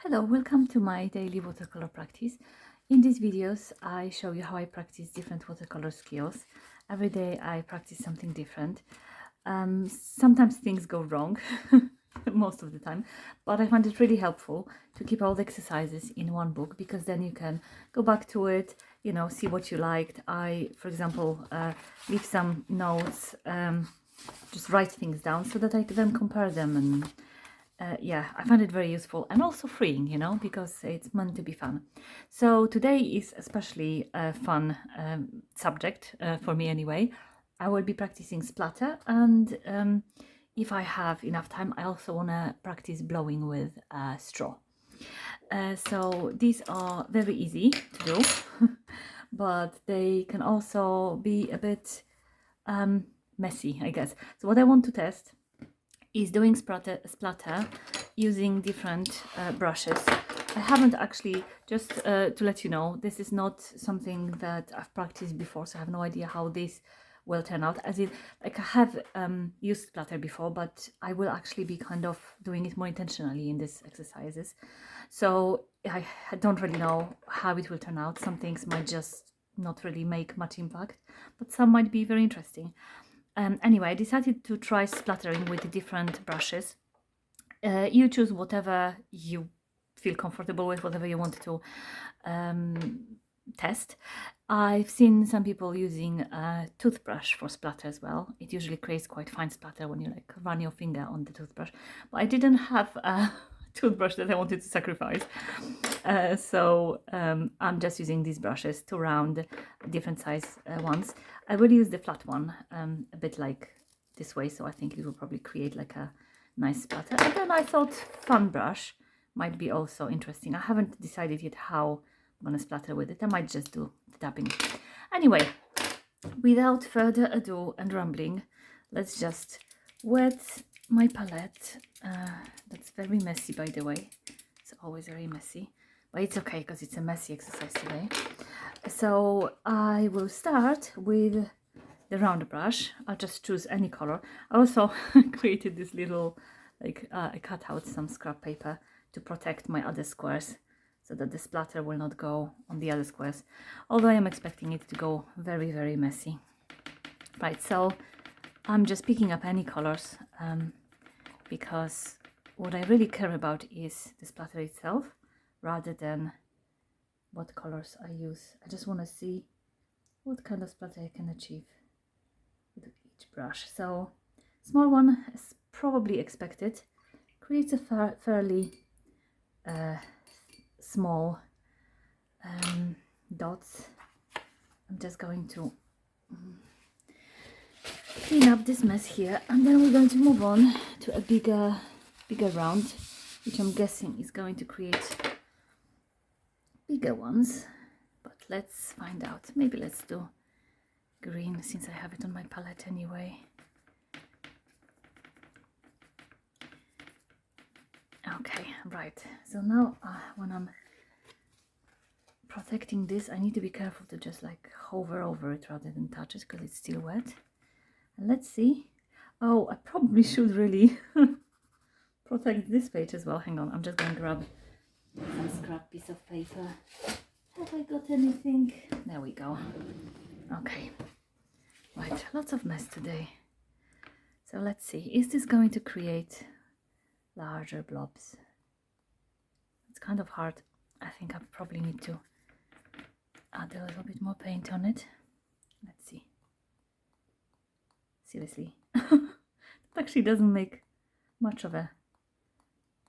Hello, welcome to my daily watercolor practice. In these videos, I show you how I practice different watercolor skills. Every day I practice something different. Sometimes things go wrong, most of the time, but I find it really helpful to keep all the exercises in one book because then you can go back to it, see what you liked. I, for example, leave some notes, just write things down so that I can then compare them and yeah, I find it very useful and also freeing, because it's meant to be fun. So today is especially a fun subject for me anyway. I will be practicing splatter, and if I have enough time, I also want to practice blowing with straw. So these are very easy to do, but they can also be a bit messy, I guess. So what I want to test is doing splatter using different brushes. I haven't actually, just to let you know, this is not something that I've practiced before, so I have no idea how this will turn out. As in, like, I have used splatter before, but I will actually be kind of doing it more intentionally in these exercises. So I don't really know how it will turn out. Some things might just not really make much impact, but some might be very interesting. Anyway, I decided to try splattering with different brushes. You choose whatever you feel comfortable with, whatever you want to test. I've seen some people using a toothbrush for splatter as well. It usually creates quite fine splatter when you like run your finger on the toothbrush. But I didn't have a toothbrush that I wanted to sacrifice. So I'm just using these brushes to round different size ones. I will use the flat one a bit like this way, so I think it will probably create like a nice splatter. And then I thought fun brush might be also interesting. I haven't decided yet how I'm gonna splatter with it. I might just do the tapping. Anyway, without further ado and rambling, let's just wet my palette. That's very messy, by the way. It's always very messy, but it's okay because it's a messy exercise today. So I will start with the round brush. I'll just choose any color. I also created this little, like, I cut out some scrap paper to protect my other squares so that the splatter will not go on the other squares, although I am expecting it to go very, very messy. Right, so I'm just picking up any colors because what I really care about is the splatter itself rather than what colors I use. I just want to see what kind of splatter I can achieve with each brush. So small one, as probably expected, creates a fairly small dots. I'm just going to clean up this mess here, and then we're going to move on to a bigger round, which I'm guessing is going to create bigger ones, but let's find out. Maybe let's do green since I have it on my palette anyway. Okay, right, so now when I'm protecting this, I need to be careful to just like hover over it rather than touch it because it's still wet. And let's see. Oh, I probably should really protect this page as well. Hang on, I'm just going to grab some scrap piece of paper. Have I got anything? There we go. Okay, right, lots of mess today. So let's see, is this going to create larger blobs? It's kind of hard. I think I probably need to add a little bit more paint on it. Let's see. Seriously, it actually doesn't make much of a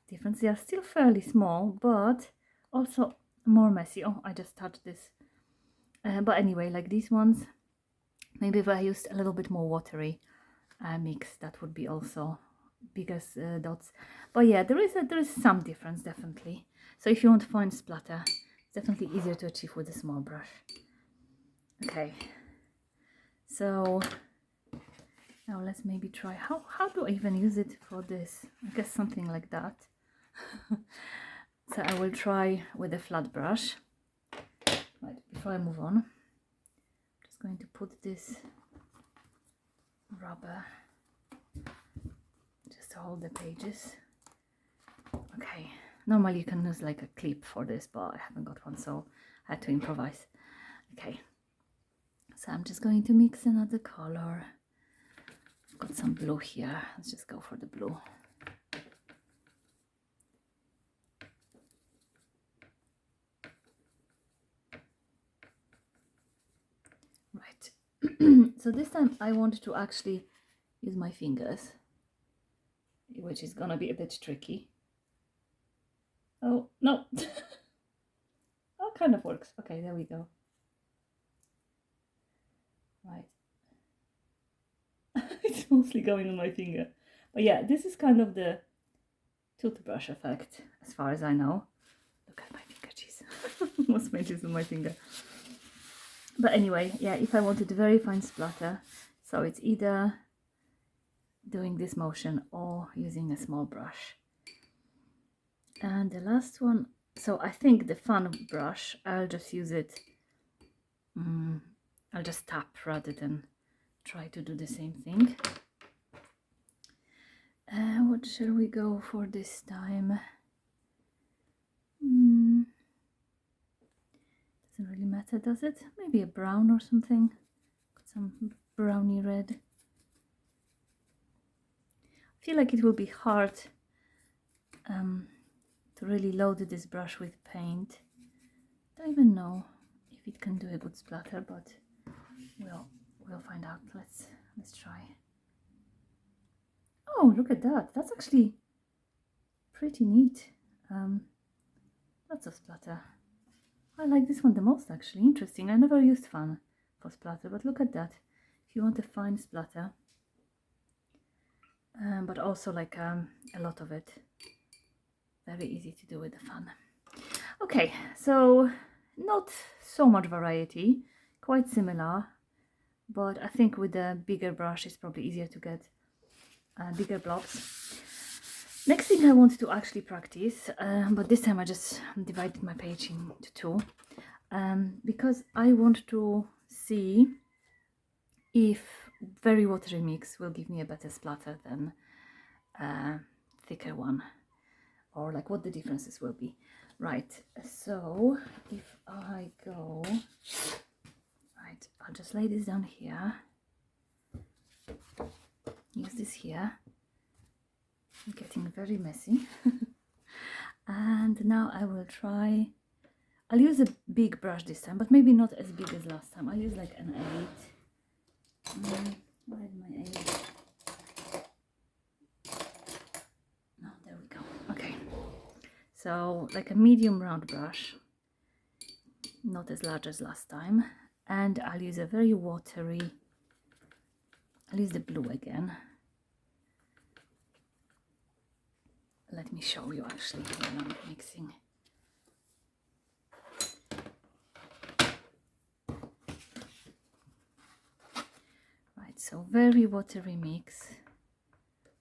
difference. They are still fairly small, but also more messy. Oh, I just touched this. But anyway, like these ones, maybe if I used a little bit more watery mix, that would be also bigger dots. But yeah, there is some difference, definitely. So if you want to find splatter, it's definitely easier to achieve with a small brush. Okay, so now let's maybe try, how do I even use it for this? I guess something like that. So I will try with a flat brush. Right, before I move on, I'm just going to put this rubber just to hold the pages. Okay, Normally you can use like a clip for this, but I haven't got one, so I had to improvise. Okay, so I'm just going to mix another color. I've got some blue here. Let's just go for the blue. Right. So this time I want to actually use my fingers, which is gonna be a bit tricky. Oh, no. Oh, kind of works. Okay, there we go. Right. It's mostly going on my finger. But yeah, this is kind of the toothbrush effect, as far as I know. Look at my finger, jeez. Almost made this on my finger. But anyway, yeah, if I wanted a very fine splatter, so it's either doing this motion or using a small brush. And the last one, so I think the fun brush, I'll just use it, I'll just tap rather than try to do the same thing. What shall we go for this time? Doesn't really matter, does it? Maybe a brown or something. Got some browny red. I feel like it will be hard to really load this brush with paint. Don't even know if it can do a good splatter, but we'll find out. Let's try. Oh, look at that! That's actually pretty neat. Lots of splatter. I like this one the most, actually. Interesting. I never used fan for splatter, but look at that. If you want a fine splatter, but also like a lot of it, very easy to do with the fan. Okay, so not so much variety, quite similar, but I think with the bigger brush it's probably easier to get bigger blobs. Next thing I want to actually practice, but this time I just divided my page into two, because I want to see if very watery mix will give me a better splatter than thicker one, or like what the differences will be. Right, so if I go, right, I'll just lay this down here, use this here. I'm getting very messy. And now I will try, I'll use a big brush this time, but maybe not as big as last time. I'll use like an 8. Where's my 8? No, there we go. Okay, so like a medium round brush, not as large as last time, and I'll use a very watery, I'll use the blue again. Let me show you actually when I'm mixing. Right, so very watery mix.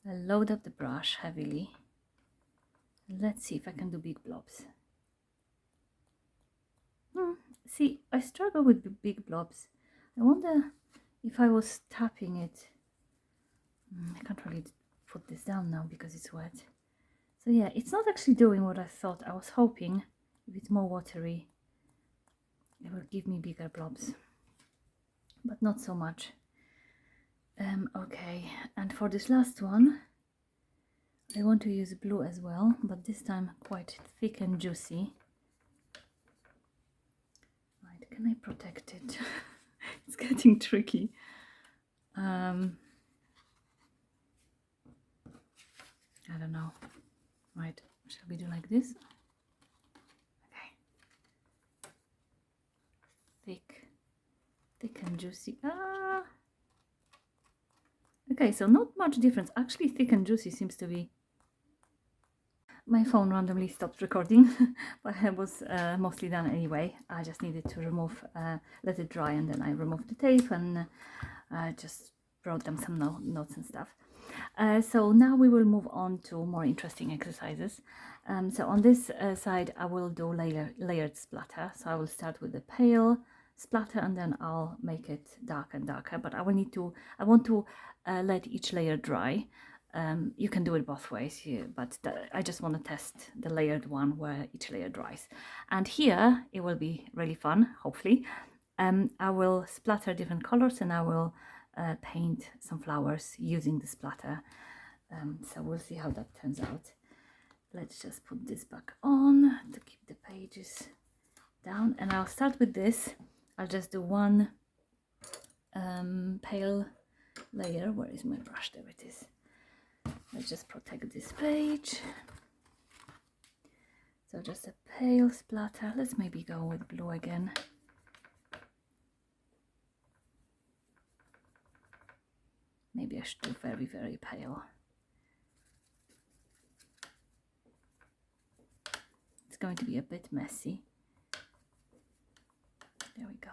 I'll load up the brush heavily. Let's see if I can do big blobs. See, I struggle with big blobs. I wonder if I was tapping it. I can't really put this down now because it's wet. So yeah, it's not actually doing what I thought. I was hoping if it's more watery, it will give me bigger blobs, but not so much. Okay, and for this last one, I want to use blue as well, but this time quite thick and juicy. Right, can I protect it? It's getting tricky. I don't know. Right, shall we do like this? Okay. Thick and juicy. Okay, so not much difference. Actually, thick and juicy seems to be. My phone randomly stopped recording, but I was mostly done anyway. I just needed to remove, let it dry, and then I removed the tape and just wrote them some notes and stuff. So now we will move on to more interesting exercises. So on this side I will do layered splatter. So I will start with the pale splatter and then I'll make it dark and darker, but I want to let each layer dry. You can do it both ways here, but I just want to test the layered one where each layer dries. And here it will be really fun, hopefully. I will splatter different colors and I will paint some flowers using the splatter. So we'll see how that turns out. Let's just put this back on to keep the pages down, and I'll start with this. I'll just do one pale layer. Where is my brush? There it is. Let's just protect this page. So just a pale splatter. Let's maybe go with blue again. Maybe I should do very, very pale. It's going to be a bit messy. There we go.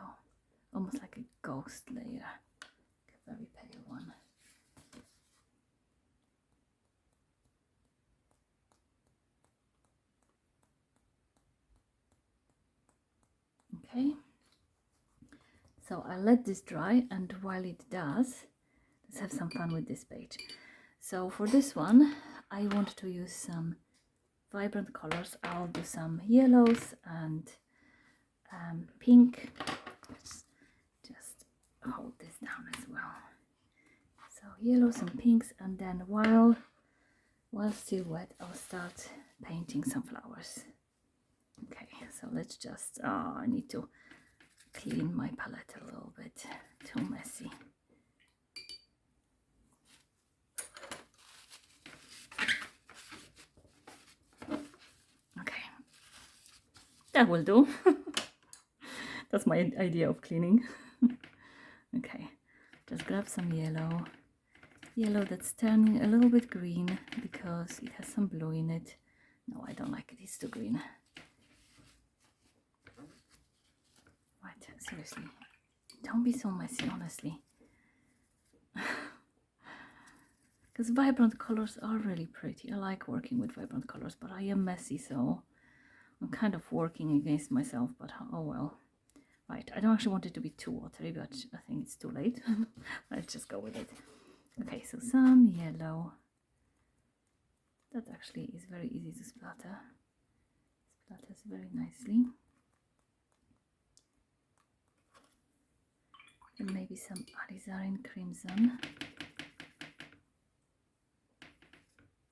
Almost like a ghost layer. A very pale one. Okay. So I let this dry, and while it does, let's have some fun with this page. So for this one, I want to use some vibrant colors. I'll do some yellows and pink. Let's just hold this down as well. So yellows and pinks, and then while still wet, I'll start painting some flowers. Okay, so let's just, I need to clean my palette a little bit, too messy. Okay, that will do. That's my idea of cleaning. Okay, just grab some yellow that's turning a little bit green because it has some blue in it. No, I don't like it, it's too green. Right, seriously, don't be so messy, honestly. Because vibrant colors are really pretty. I like working with vibrant colors, but I am messy, so I'm kind of working against myself, but oh well. Right, I don't actually want it to be too watery, but I think it's too late. Let's just go with it. Okay, so some yellow. That actually is very easy to splatter. Splatters very nicely. And maybe some alizarin crimson.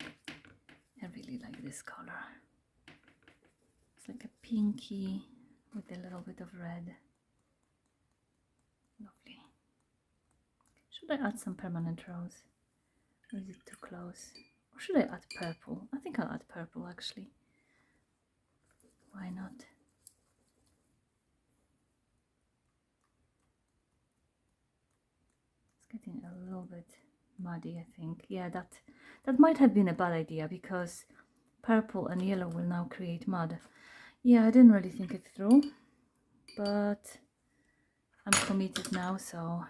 I really like this color. It's like a pinky with a little bit of red. Lovely. Should I add some permanent rose? Or is it too close? Or should I add purple? I think I'll add purple actually. Why not? It's getting a little bit muddy, I think. Yeah, that might have been a bad idea because purple and yellow will now create mud. Yeah, I didn't really think it through, but I'm committed now, so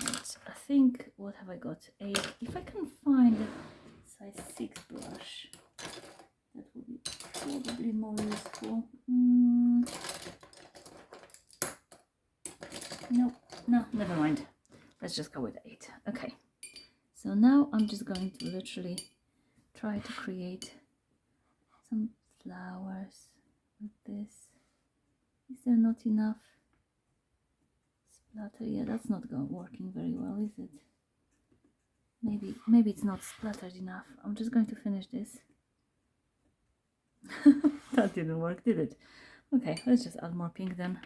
I think, what have I got? If I can find a size 6 brush, that would be probably more useful. No, never mind. Let's just go with 8. Okay, so now I'm just going to literally try to create some flowers with this. Is there not enough splatter? Yeah, that's not working very well, is it? Maybe it's not splattered enough. I'm just going to finish this. That didn't work, did it? Okay, let's just add more pink then.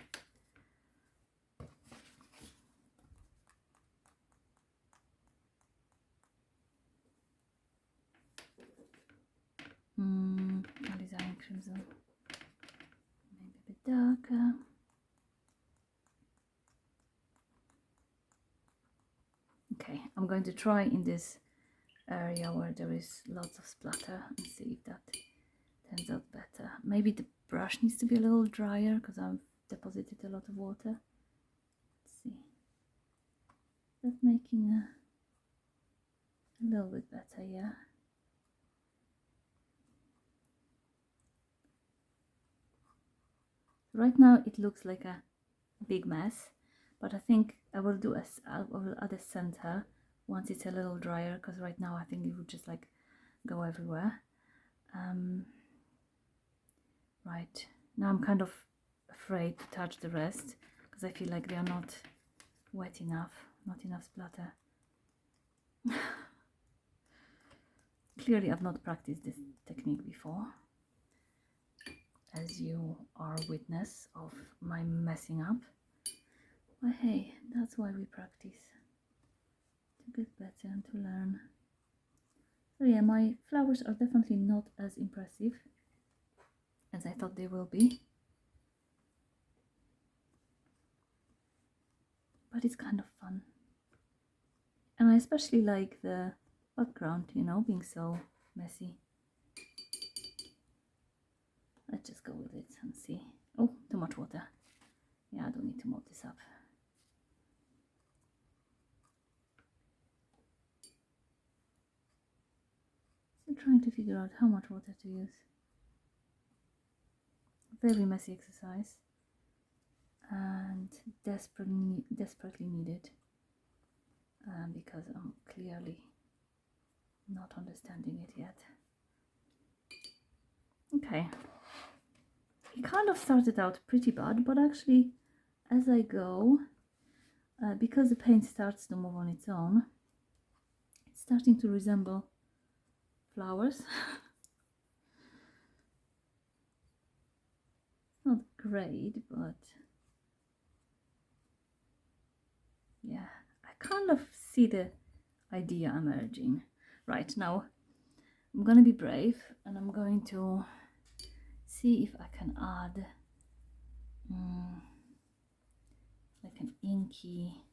Alizarin crimson. Maybe a bit darker. Okay, I'm going to try in this area where there is lots of splatter and see if that turns out better. Maybe the brush needs to be a little drier because I've deposited a lot of water. Let's see. That's making a little bit better, yeah. Right now it looks like a big mess, but I think I will add a center once it's a little drier, because right now I think it would just like go everywhere. Right, now I'm kind of afraid to touch the rest because I feel like they are not wet enough, not enough splatter. Clearly I've not practiced this technique before, as you are a witness of my messing up. But hey, that's why we practice, to get better and to learn. So yeah, my flowers are definitely not as impressive as I thought they will be. But it's kind of fun. And I especially like the background, you know, being so messy. Let's just go with it and see. Oh, too much water. Yeah, I don't need to mop this up. Still trying to figure out how much water to use. Very messy exercise. And desperately needed. Because I'm clearly not understanding it yet. Okay. It kind of started out pretty bad, but actually as I go, because the paint starts to move on its own, it's starting to resemble flowers. Not great, but yeah, I kind of see the idea emerging. Right, now I'm gonna be brave and I'm going to see if I can add like an inky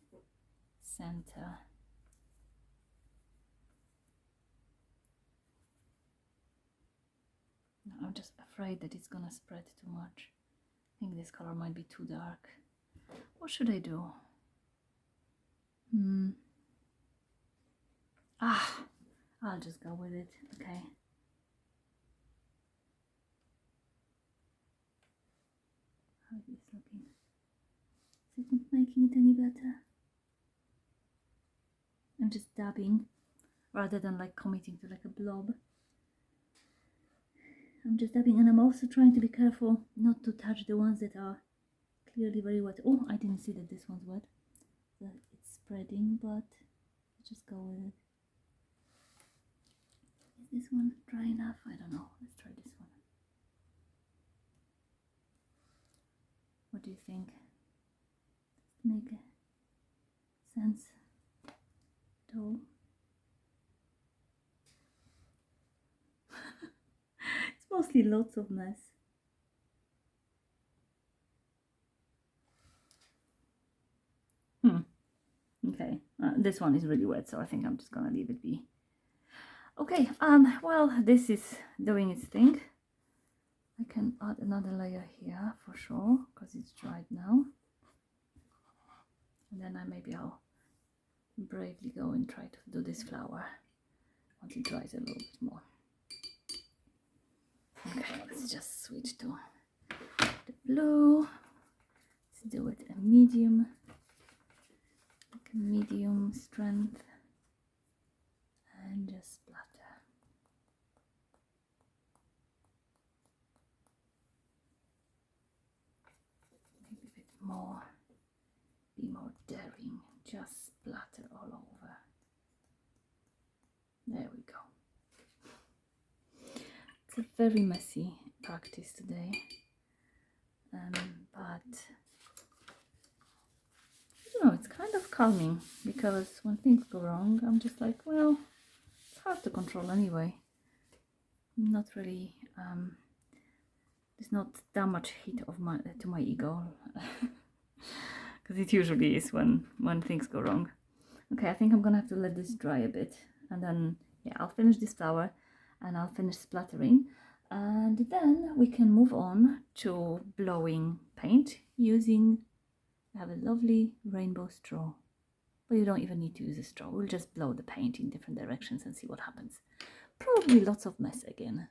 center. I'm just afraid that it's gonna spread too much. I think this color might be too dark. What should I do? I'll just go with it. Okay. How is this looking? Is it not making it any better? I'm just dabbing rather than like committing to like a blob. I'm just dabbing, and I'm also trying to be careful not to touch the ones that are clearly very wet. Oh, I didn't see that this one's wet. That it's spreading, but let's just go with it. Is this one dry enough? I don't know. Let's try this one. What do you think? Does it make sense? Though. It's mostly lots of mess. Okay, this one is really wet, so I think I'm just gonna leave it be. Okay, well, this is doing its thing. I can add another layer here for sure, because it's dried now. And then maybe I'll bravely go and try to do this flower once it dries a little bit more. Okay, let's just switch to the blue. Let's do it a medium, like a medium strength, and just splatter. Maybe a bit more, be more daring, just splatter all over. There we go. It's a very messy practice today, but I don't know, it's kind of calming, because when things go wrong, I'm just like, well, it's hard to control anyway. I'm not really, there's not that much heat of to my ego, because it usually is when things go wrong. Okay, I think I'm gonna have to let this dry a bit, and then yeah, I'll finish this flower and I'll finish splattering, and then we can move on to blowing paint using, I have a lovely rainbow straw, but you don't even need to use a straw. We'll just blow the paint in different directions and see what happens. Probably lots of mess again.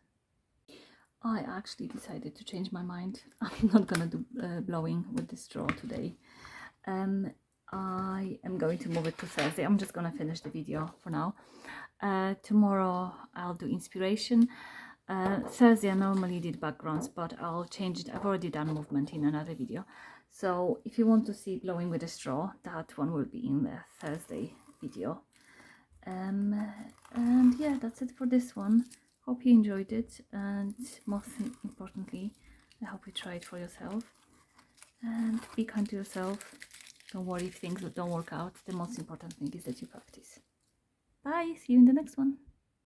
I actually decided to change my mind. I'm not gonna do blowing with the straw today. I am going to move it to Thursday. I'm just gonna finish the video for now. Tomorrow I'll do inspiration. Thursday I normally did backgrounds, but I'll change it. I've already done movement in another video. So if you want to see blowing with a straw, that one will be in the Thursday video. And yeah, that's it for this one. Hope you enjoyed it, and most importantly, I hope you try it for yourself. And be kind to yourself. Don't worry if things don't work out. The most important thing is that you practice. Bye, see you in the next one.